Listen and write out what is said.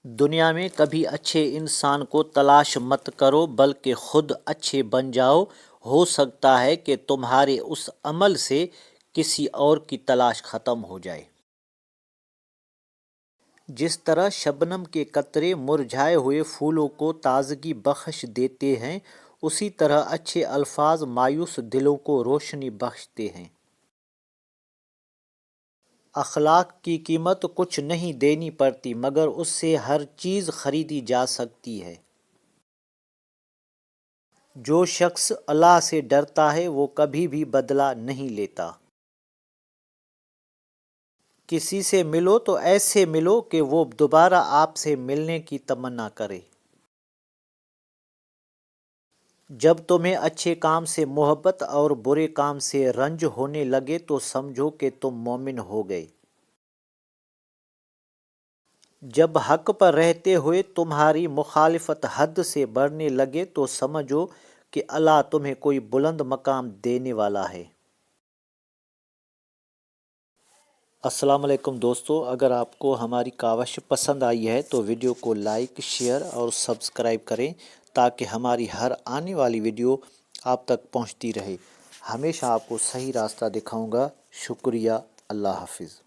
دنیا میں کبھی اچھے انسان کو تلاش مت کرو بلکہ خود اچھے بن جاؤ۔ ہو سکتا ہے کہ تمہارے اس عمل سے کسی اور کی تلاش ختم ہو جائے۔ جس طرح شبنم کے قطرے مرجھائے ہوئے پھولوں کو تازگی بخش دیتے ہیں، اسی طرح اچھے الفاظ مایوس دلوں کو روشنی بخشتے ہیں۔ اخلاق کی قیمت کچھ نہیں دینی پڑتی مگر اس سے ہر چیز خریدی جا سکتی ہے۔ جو شخص اللہ سے ڈرتا ہے وہ کبھی بھی بدلہ نہیں لیتا۔ کسی سے ملو تو ایسے ملو کہ وہ دوبارہ آپ سے ملنے کی تمنا کرے۔ جب تمہیں اچھے کام سے محبت اور برے کام سے رنج ہونے لگے تو سمجھو کہ تم مومن ہو گئے۔ جب حق پر رہتے ہوئے تمہاری مخالفت حد سے بڑھنے لگے تو سمجھو کہ اللہ تمہیں کوئی بلند مقام دینے والا ہے۔ السلام علیکم دوستو، اگر آپ کو ہماری کاوش پسند آئی ہے تو ویڈیو کو لائک، شیئر اور سبسکرائب کریں تاکہ ہماری ہر آنے والی ویڈیو آپ تک پہنچتی رہے۔ ہمیشہ آپ کو صحیح راستہ دکھاؤں گا۔ شکریہ۔ اللہ حافظ۔